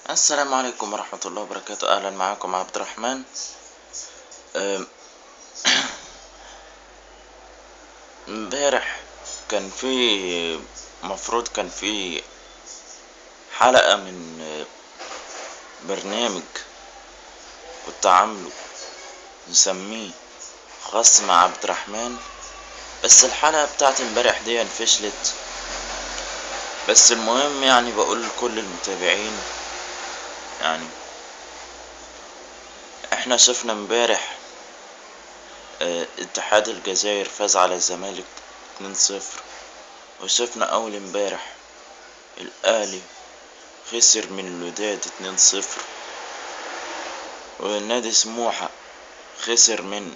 السلام عليكم ورحمة الله وبركاته. أهلا معكم عبد الرحمن. أم، امبارح كان في مفروض كان في حلقة من برنامج كنت عامله نسميه خاص مع عبد الرحمن، بس الحلقة بتاعت امبارح دي فشلت. بس المهم يعني بقول لكل المتابعين، يعني احنا شفنا امبارح اتحاد الجزائر فاز على الزمالك 2-0، وشفنا اول امبارح الاهلي خسر من الوداد 2-0، ونادي سموحة خسر من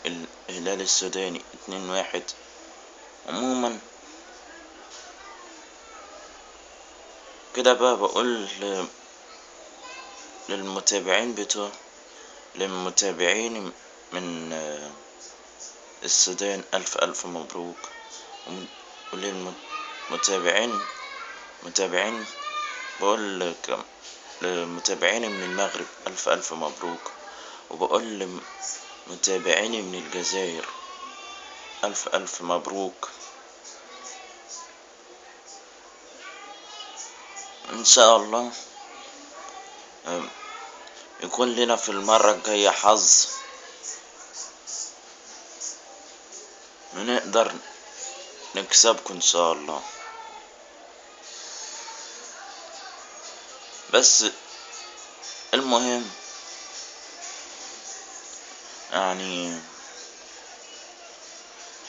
الهلال السوداني 2-1. عموما كده بقى بقول للمتابعين للمتابعين من السودان ألف مبروك، وللمتابعين بقول لمتابعيني من المغرب ألف مبروك، وبقول لمتابعيني من الجزائر ألف مبروك. إن شاء الله يكون لنا في المرة الجاية حظ ونقدر نكسبكم إن شاء الله. بس المهم يعني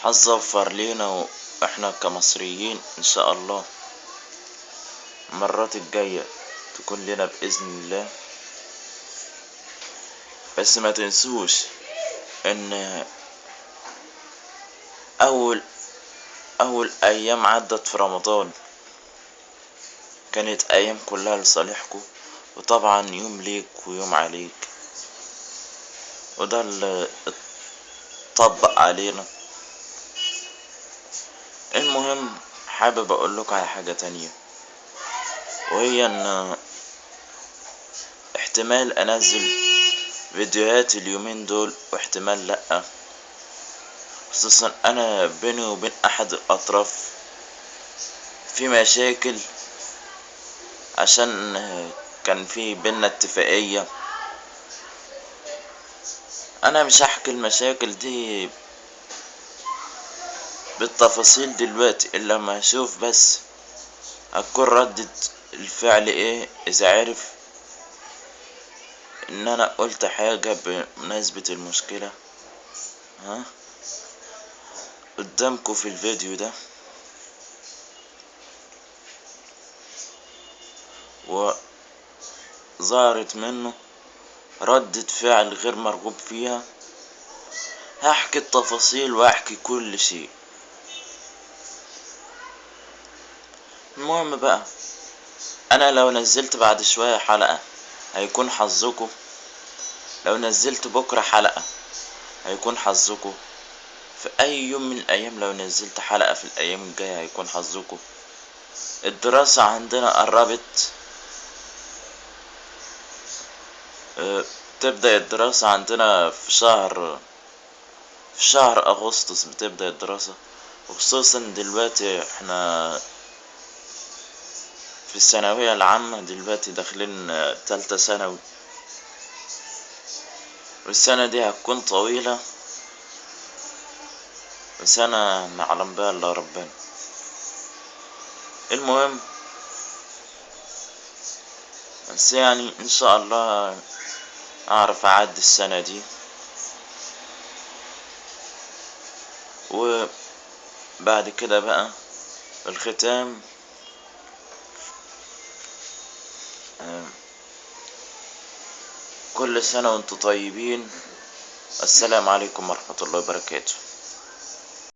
حظ وفر لينا، واحنا كمصريين ان شاء الله المرات الجاية تكون لنا بإذن الله. بس ما تنسوش ان اول ايام عدت في رمضان كانت ايام كلها لصالحكم، وطبعا يوم ليك ويوم عليك، وده اللي اتطبق علينا. المهم حابب اقول لكم على حاجة تانية، وهي ان احتمال انزل فيديوهات اليومين دول واحتمال لأ، خصوصا انا بيني وبين احد الاطراف في مشاكل، عشان كان في بينا اتفاقية. انا مش هحكي المشاكل دي بالتفاصيل دلوقتي الا لما اشوف بس هتكون ردة الفعل ايه اذا عرف ان انا قلت حاجة بمناسبة المشكلة قدامكم في الفيديو ده، وظهرت منه ردة فعل غير مرغوب فيها. هحكي التفاصيل واحكي كل شيء. المهم بقى، انا لو نزلت بعد شوية حلقة هيكون حظكم، لو نزلت بكرة حلقة هيكون حظكم، في اي يوم من الايام لو نزلت حلقة في الايام الجاية هيكون حظكم. الدراسة عندنا قربت، تبدأ الدراسة عندنا في شهر اغسطس بتبدأ الدراسة، وخصوصا دلوقتي احنا في الثانوية العامة دلوقتي داخلين تالتة ثانوي، والسنة دي هتكون طويلة، وسنة نعلم بها الا ربنا. المهم بس يعني ان شاء الله اعرف اعدي السنة دي، وبعد كده بقى الختام. كل سنة وانتم طيبين. السلام عليكم ورحمة الله وبركاته.